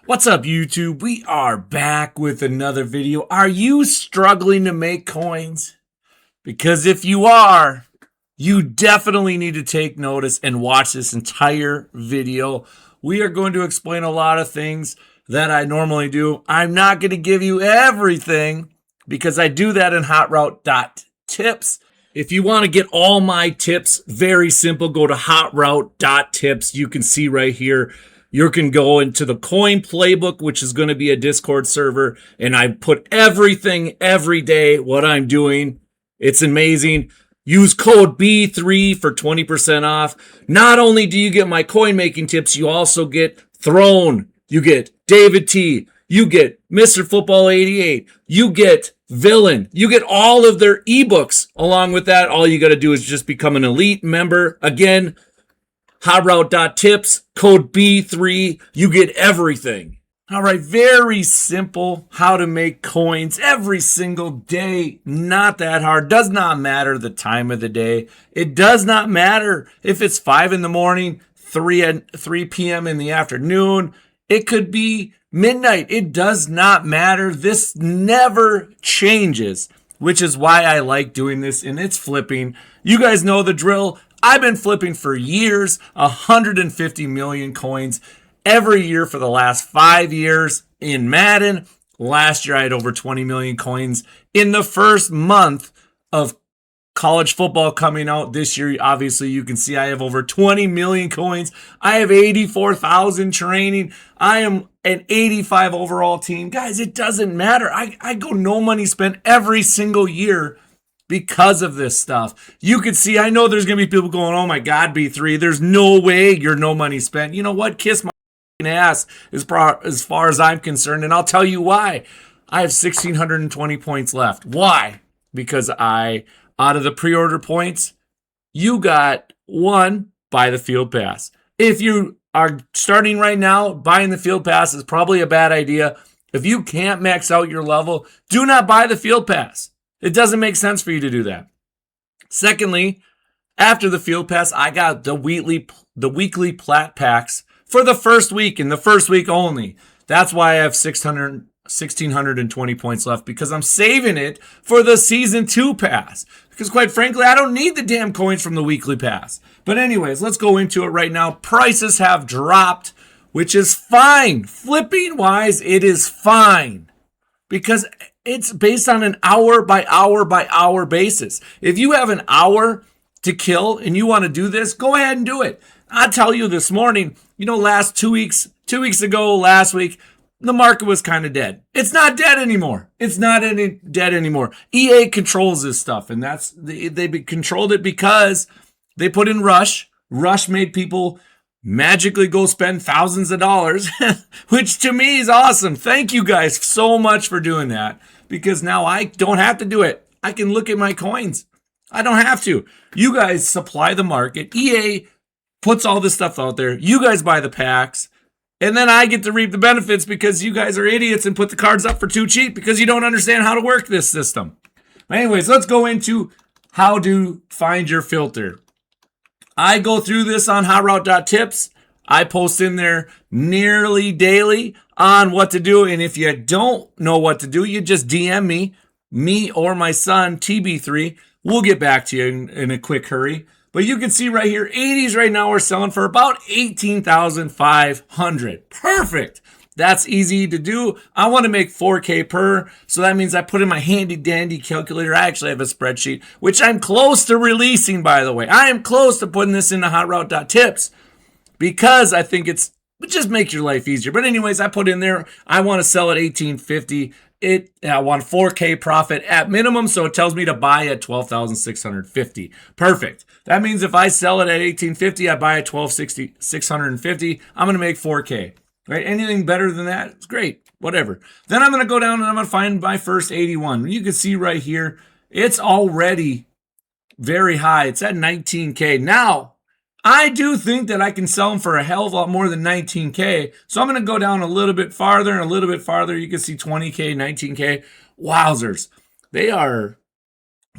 What's up, YouTube? We are back with another video. Are you struggling to make coins? Because if you are, you definitely need to take notice and watch this entire video. We are going to explain a lot of things that I normally do. I'm not going to give you everything because I do that in hotroute.tips. If you want to get all my tips, very simple, go to hotroute.tips. You can see right here. You can go into the coin playbook, which is going to be a Discord server, and I put everything every day, what I'm doing. It's amazing. Use code B3 for 20% off. Not only do you get my coin making tips, you also get Throne. You get David T. You get Mr. Football 88. You get Villain. You get all of their ebooks. Along with that, all you got to do is just become an elite member. Again, hotroute.tips, code B3, you get everything. All right, very simple how to make coins every single day. Not that hard. Does not matter the time of the day. It does not matter if it's 5 in the morning, 3 p.m. in the afternoon. It could be midnight. It does not matter. This never changes, which is why I like doing this, and it's flipping. You guys know the drill. I've been flipping for years, 150 million coins every year for the last 5 years in Madden. Last year, I had over 20 million coins in the first month of college football coming out. This year, obviously, you can see I have over 20 million coins. I have 84,000 training. I am an 85 overall team. Guys, it doesn't matter. I go no money spent every single year because of this stuff. You can see, I know there's going to be people going, oh my God, B3, there's no way you're no money spent. You know what? Kiss my ass as far as I'm concerned, and I'll tell you why. I have 1,620 points left. Why? Because out of the pre-order points, you got one, buy the field pass. If you are starting right now, buying the field pass is probably a bad idea. If you can't max out your level, do not buy the field pass. It doesn't make sense for you to do that. Secondly, after the field pass, I got the weekly plat packs for the first week and the first week only. That's why I have 1,620 points left, because I'm saving it for the season 2 pass. Because quite frankly, I don't need the damn coins from the weekly pass. But anyways, let's go into it right now. Prices have dropped, which is fine. Flipping wise, it is fine. Because it's based on an hour by hour basis. If you have an hour to kill and you want to do this, go ahead and do it. I'll tell you this morning, last 2 weeks ago, last week, the market was kind of dead. It's not dead anymore. It's not dead anymore. EA controls this stuff, and they controlled it because they put in Rush. Rush made people magically go spend thousands of dollars, which to me is awesome. Thank you guys so much for doing that, because now I don't have to do it. I can look at my coins. I don't have to. You guys supply the market. EA puts all this stuff out there. You guys buy the packs, and then I get to reap the benefits because you guys are idiots and put the cards up for too cheap because you don't understand how to work this system. But anyways, let's go into how to find your filter. I go through this on hotroute.tips. I post in there nearly daily on what to do. And if you don't know what to do, you just DM me or my son, TB3. We'll get back to you in a quick hurry. But you can see right here, 80s right now are selling for about 18,500. Perfect. That's easy to do. I want to make 4K per, so that means I put in my handy dandy calculator. I actually have a spreadsheet, which I'm close to releasing, by the way. I am close to putting this into hotroute.tips because I think it just makes your life easier. But anyways, I put in there, I want to sell at 1850. I want 4K profit at minimum, so it tells me to buy at 12,650. Perfect. That means if I sell it at 1850, I buy at 12,650. I'm going to make 4K. Right? Anything better than that, it's great. Whatever. Then I'm going to go down and I'm going to find my first 81. You can see right here, it's already very high. It's at 19K. Now, I do think that I can sell them for a hell of a lot more than 19K. So I'm going to go down a little bit farther and a little bit farther. You can see 20K, 19K. Wowzers. They are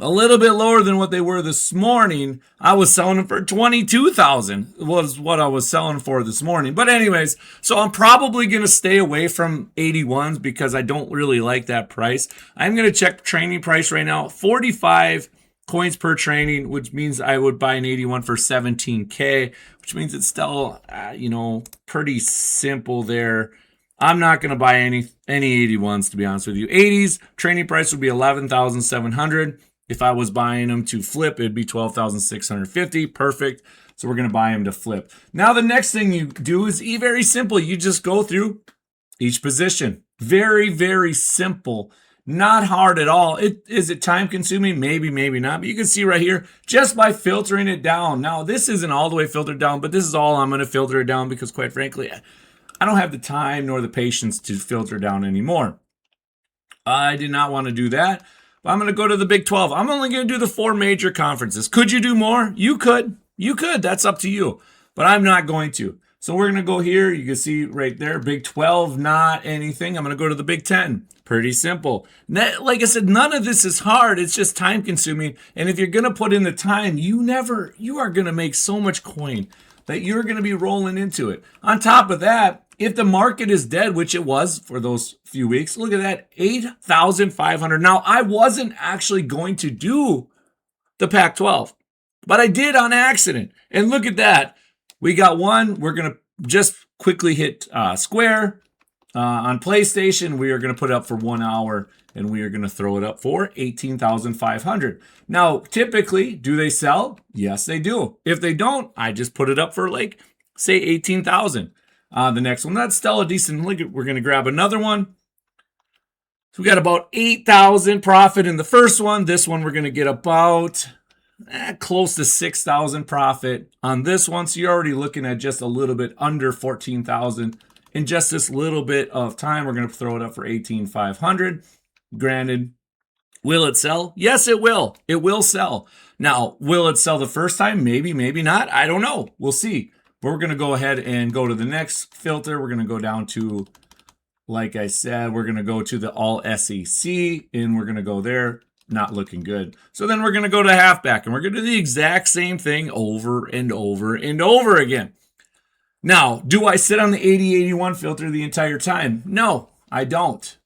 a little bit lower than what they were this morning. I was selling them for 22,000 was what I was selling for this morning. But anyways, so I'm probably going to stay away from 81s because I don't really like that price. I'm going to check training price right now, 45 coins per training, which means I would buy an 81 for 17K, which means it's still, pretty simple there. I'm not going to buy any 81s, to be honest with you. 80s training price would be 11,700. If I was buying them to flip, it'd be 12,650. Perfect. So we're going to buy them to flip. Now, the next thing you do is very simple. You just go through each position. Very, very simple. Not hard at all. Is it time consuming? Maybe, maybe not. But you can see right here, just by filtering it down. Now, this isn't all the way filtered down, but this is all I'm going to filter it down because, quite frankly, I don't have the time nor the patience to filter down anymore. I did not want to do that. But I'm going to go to the Big 12. I'm only going to do the 4 major conferences. Could you do more? You could. You could. That's up to you. But I'm not going to. So we're going to go here. You can see right there, Big 12, not anything. I'm going to go to the Big 10. Pretty simple. Like I said, none of this is hard. It's just time consuming. And if you're going to put in the time, you are going to make so much coin that you're going to be rolling into it. On top of that, if the market is dead, which it was for those few weeks, look at that, 8,500. Now, I wasn't actually going to do the Pac-12, but I did on accident. And look at that. We got one. We're going to just quickly hit square. On PlayStation, we are going to put it up for 1 hour, and we are going to throw it up for 18,500. Now, typically, do they sell? Yes, they do. If they don't, I just put it up for, say, 18,000. The next one, that's still a decent look. We're going to grab another one. So we got about 8,000 profit in the first one. This one, we're going to get about close to 6,000 profit on this one. So you're already looking at just a little bit under 14,000. In just this little bit of time, we're going to throw it up for 18,500. Granted, will it sell? Yes, it will. It will sell. Now, will it sell the first time? Maybe, maybe not. I don't know. We'll see. But we're going to go ahead and go to the next filter. We're going to go down to, like I said, we're going to go to the all SEC, and we're going to go there. Not looking good. So then we're going to go to halfback, and we're going to do the exact same thing over and over and over again. Now, do I sit on the 80-81 filter the entire time? No, I don't.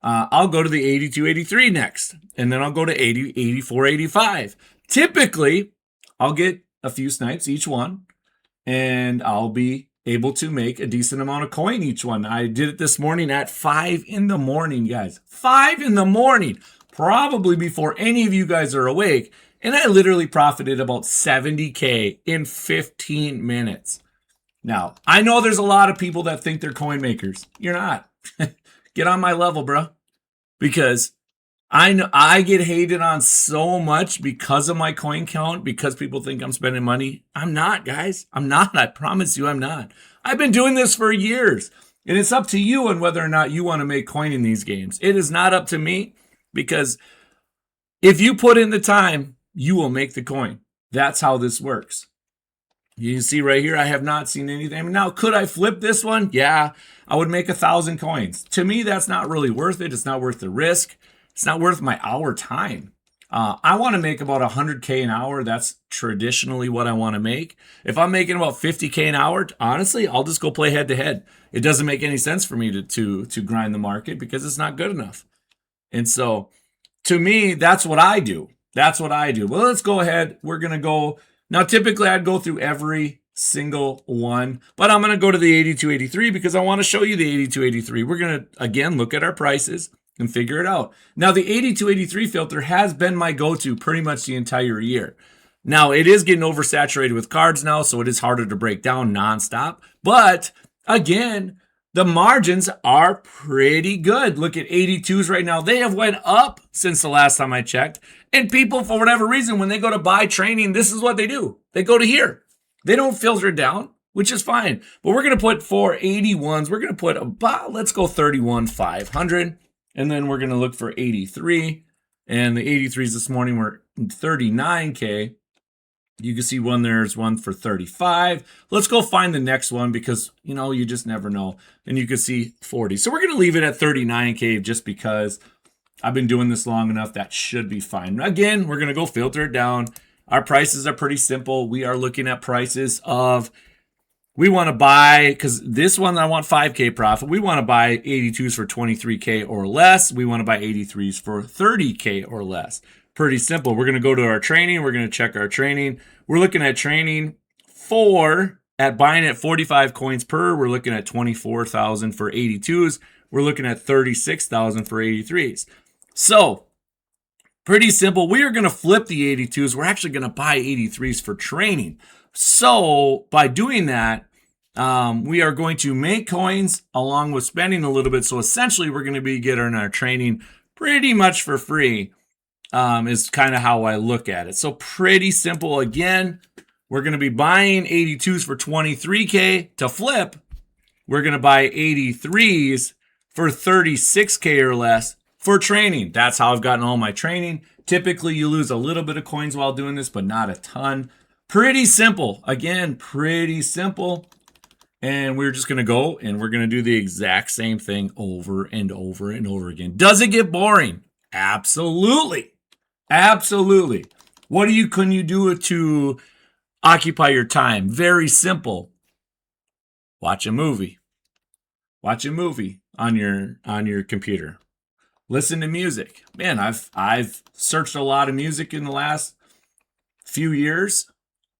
I'll go to the 82-83 next, and then I'll go to 80-84-85. Typically, I'll get a few snipes each one, and I'll be able to make a decent amount of coin each one. I did it this morning at 5 in the morning, guys. 5 in the morning, probably before any of you guys are awake, and I literally profited about 70K in 15 minutes. Now, I know there's a lot of people that think they're coin makers. You're not. Get on my level, bro. Because I know I get hated on so much because of my coin count, because people think I'm spending money. I'm not, guys. I'm not. I promise you I'm not. I've been doing this for years. And it's up to you on whether or not you want to make coin in these games. It is not up to me, because if you put in the time, you will make the coin. That's how this works. You can see right here, I have not seen anything. Now, could I flip this one? Yeah, I would make 1,000 coins. To me, that's not really worth it. It's not worth the risk. It's not worth my hour time. I want to make about 100K an hour. That's traditionally what I want to make. If I'm making about 50K an hour, honestly, I'll just go play head to head. It doesn't make any sense for me to grind the market because it's not good enough. And so, to me, that's what I do. That's what I do. Well, let's go ahead. We're going to go. Now, typically, I'd go through every single one, but I'm going to go to the 82-83 because I want to show you the 82-83. We're going to, again, look at our prices and figure it out. Now, the 82-83 filter has been my go-to pretty much the entire year. Now, it is getting oversaturated with cards now, so it is harder to break down nonstop. But, again, the margins are pretty good. Look at 82s right now. They have went up since the last time I checked. And people, for whatever reason, when they go to buy training, this is what they do. They go to here. They don't filter it down, which is fine. But we're going to put for 81s, we're going to put about, let's go 31,500. And then we're going to look for 83. And the 83s this morning were 39K. You can see there's one for 35. Let's go find the next one because, you just never know. And you can see 40. So we're going to leave it at 39K just because I've been doing this long enough. That should be fine. Again, we're going to go filter it down. Our prices are pretty simple. We are looking at prices of, we want to buy, because this one I want 5K profit. We want to buy 82s for 23K or less. We want to buy 83s for 30K or less. Pretty simple. We're going to go to our training. We're going to check our training. We're looking at training at buying at 45 coins per. We're looking at 24,000 for 82s. We're looking at 36,000 for 83s. So pretty simple. We are going to flip the 82s. We're actually going to buy 83s for training. So by doing that, we are going to make coins along with spending a little bit. So essentially, we're going to be getting our training pretty much for free, is kind of how I look at it. So pretty simple. Again, we're going to be buying 82s for 23K to flip. We're going to buy 83s for 36K or less for training. That's how I've gotten all my training. Typically, you lose a little bit of coins while doing this, but not a ton. Pretty simple. Again, pretty simple. And we're just going to go and we're going to do the exact same thing over and over and over again. Does it get boring? Absolutely. Absolutely. What can you do to occupy your time? Very simple. Watch a movie. Watch a movie on your computer. Listen to music. Man, I've searched a lot of music in the last few years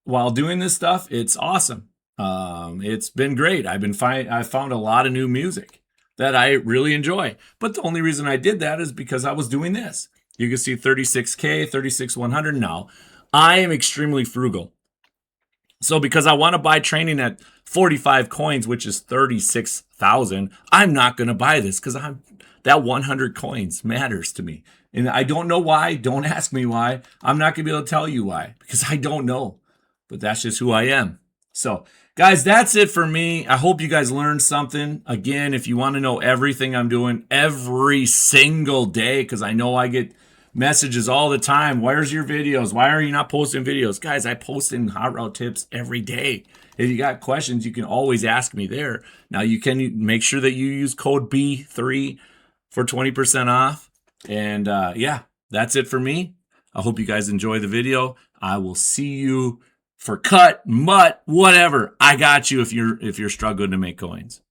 while doing this stuff. It's awesome. It's been great. I found a lot of new music that I really enjoy. But the only reason I did that is because I was doing this. You can see 36K, 36,100 now. I am extremely frugal. So because I want to buy training at 45 coins, which is 36,000, I'm not going to buy this because that 100 coins matters to me. And I don't know why. Don't ask me why. I'm not going to be able to tell you why because I don't know. But that's just who I am. So, guys, that's it for me. I hope you guys learned something. Again, if you want to know everything I'm doing every single day, because I know I get messages all the time. Where's your videos? Why are you not posting videos? Guys, I post in hot route tips every day. If you got questions, you can always ask me there. Now, you can make sure that you use code B3 for 20% off. And yeah, that's it for me. I hope you guys enjoy the video. I will see you for cut, mutt, whatever. I got you if you're struggling to make coins.